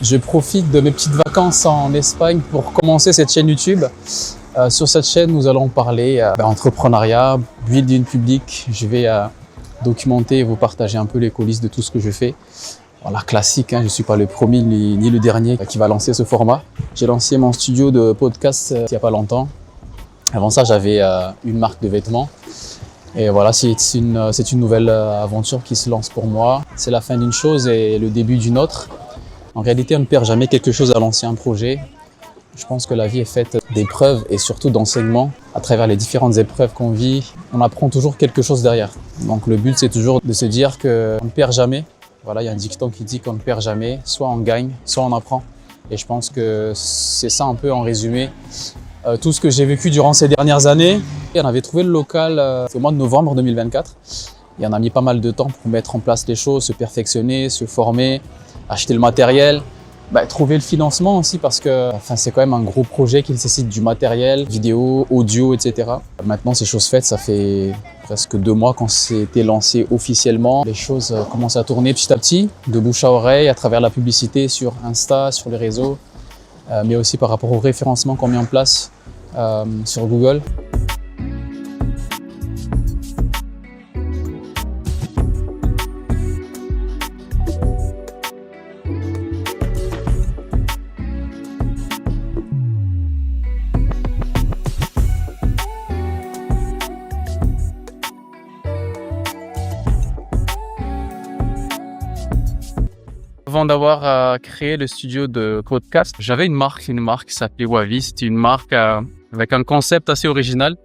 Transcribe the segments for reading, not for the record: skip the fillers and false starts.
Je profite de mes petites vacances en Espagne pour commencer cette chaîne YouTube. Sur cette chaîne, nous allons parler entrepreneuriat, building public. Je vais documenter et vous partager un peu les coulisses de tout ce que je fais. Voilà, classique, je ne suis pas le premier ni le dernier qui va lancer ce format. J'ai lancé mon studio de podcast il n'y a pas longtemps. Avant ça, j'avais une marque de vêtements. Et voilà, c'est une nouvelle aventure qui se lance pour moi. C'est la fin d'une chose et le début d'une autre. En réalité, on ne perd jamais quelque chose à lancer un projet. Je pense que la vie est faite d'épreuves et surtout d'enseignements. À travers les différentes épreuves qu'on vit, on apprend toujours quelque chose derrière. Donc le but, c'est toujours de se dire qu'on ne perd jamais. Voilà, il y a un dicton qui dit qu'on ne perd jamais. Soit on gagne, soit on apprend. Et je pense que c'est ça un peu en résumé. Tout ce que j'ai vécu durant ces dernières années. Et on avait trouvé le local au mois de novembre 2024. Et on a mis pas mal de temps pour mettre en place les choses, se perfectionner, se former, acheter le matériel, trouver le financement aussi parce que c'est quand même un gros projet qui nécessite du matériel, vidéo, audio, etc. Maintenant, c'est chose faite, ça fait presque 2 mois qu'on s'était lancé officiellement. Les choses commencent à tourner petit à petit, de bouche à oreille, à travers la publicité sur Insta, sur les réseaux, mais aussi par rapport au référencement qu'on met en place sur Google. Avant d'avoir créé le studio de podcast, j'avais une marque qui s'appelait Wavi. C'était une marque avec un concept assez original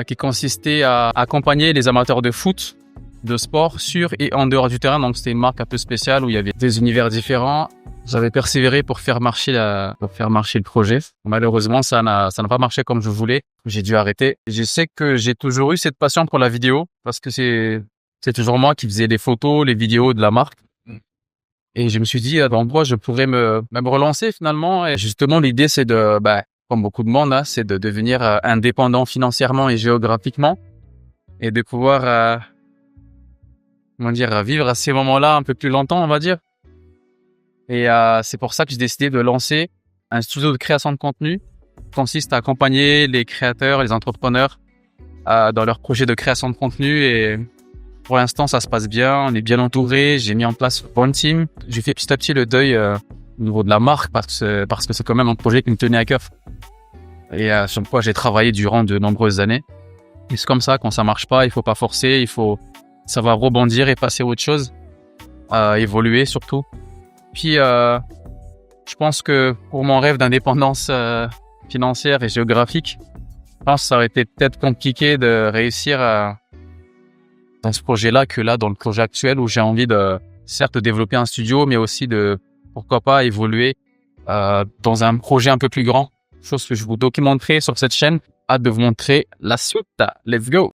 qui consistait à accompagner les amateurs de foot, de sport sur et en dehors du terrain. Donc c'était une marque un peu spéciale où il y avait des univers différents. J'avais persévéré pour faire marcher le projet. Malheureusement, ça n'a pas marché comme je voulais. J'ai dû arrêter. Je sais que j'ai toujours eu cette passion pour la vidéo parce que c'est toujours moi qui faisais les photos, les vidéos de la marque. Et je me suis dit, moi, je pourrais me relancer finalement. Et justement, l'idée, c'est comme beaucoup de monde, c'est de devenir indépendant financièrement et géographiquement et de pouvoir, vivre à ces moments-là un peu plus longtemps, on va dire. Et c'est pour ça que j'ai décidé de lancer un studio de création de contenu qui consiste à accompagner les créateurs, les entrepreneurs dans leurs projets de création de contenu. Et pour l'instant, ça se passe bien, on est bien entouré, j'ai mis en place une bonne team. J'ai fait petit à petit le deuil au niveau de la marque parce que c'est quand même un projet qui me tenait à cœur et sur quoi j'ai travaillé durant de nombreuses années. Et c'est comme ça, quand ça marche pas, il faut pas forcer, il faut savoir rebondir et passer à autre chose, évoluer surtout. Puis, je pense que pour mon rêve d'indépendance financière et géographique, je pense que ça aurait été peut-être compliqué de réussir dans ce projet-là que là, dans le projet actuel où j'ai envie de, certes, de développer un studio, mais aussi de, pourquoi pas, évoluer dans un projet un peu plus grand. Chose que je vous documenterai sur cette chaîne. Hâte de vous montrer la suite. Let's go!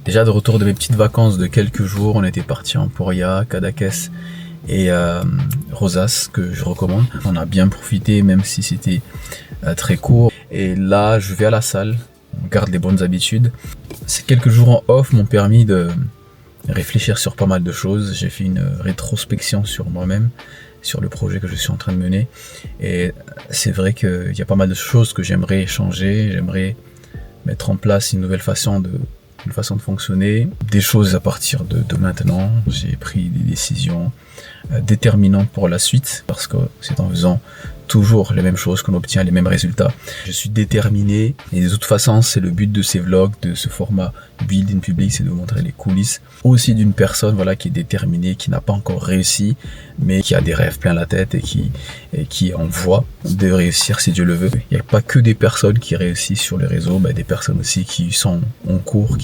Déjà de retour de mes petites vacances de quelques jours, on était partis en Emporia, Cadaqués et Rosas que je recommande. On a bien profité même si c'était très court. Et là je vais à la salle, on garde les bonnes habitudes. Ces quelques jours en off m'ont permis de réfléchir sur pas mal de choses. J'ai fait une rétrospection sur moi-même, sur le projet que je suis en train de mener. Et c'est vrai qu'il y a pas mal de choses que j'aimerais changer, j'aimerais mettre en place une nouvelle façon de fonctionner, des choses à partir de maintenant. J'ai pris des décisions déterminantes pour la suite parce que c'est en faisant toujours les mêmes choses qu'on obtient les mêmes résultats. Je suis déterminé et de toute façon c'est le but de ces vlogs, de ce format Building Public, c'est de vous montrer les coulisses aussi d'une personne qui est déterminée, qui n'a pas encore réussi mais qui a des rêves plein la tête et qui en voit de réussir si Dieu le veut. Il n'y a pas que des personnes qui réussissent sur les réseaux, des personnes aussi qui sont en cours,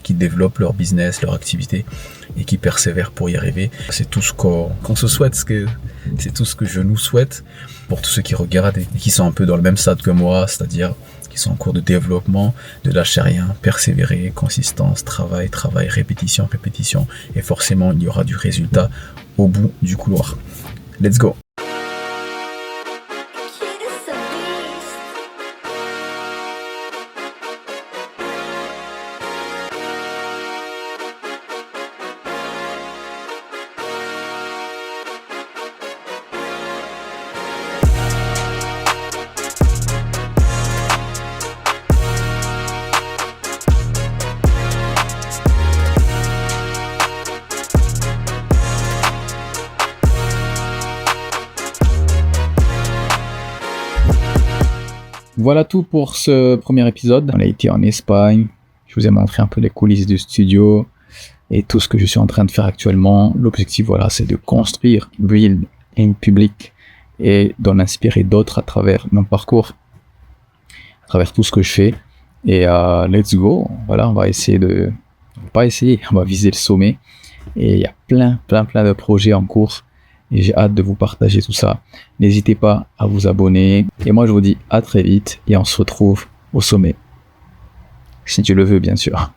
qui développent leur business, leur activité et qui persévèrent pour y arriver. C'est tout ce qu'on se souhaite, c'est tout ce que je nous souhaite pour tous ceux qui regardent et qui sont un peu dans le même stade que moi, c'est-à-dire qui sont en cours de développement. Ne lâchez rien, persévérez, consistance, travail, répétition, et forcément il y aura du résultat au bout du couloir. Let's go! Voilà tout pour ce premier épisode. On a été en Espagne. Je vous ai montré un peu les coulisses du studio et tout ce que je suis en train de faire actuellement. L'objectif, voilà, c'est de construire Build in Public et d'en inspirer d'autres à travers mon parcours, à travers tout ce que je fais. Et let's go. Voilà, on va viser le sommet. Et il y a plein de projets en cours. Et j'ai hâte de vous partager tout ça. N'hésitez pas à vous abonner. Et moi, je vous dis à très vite et on se retrouve au sommet. Si Dieu le veut, bien sûr.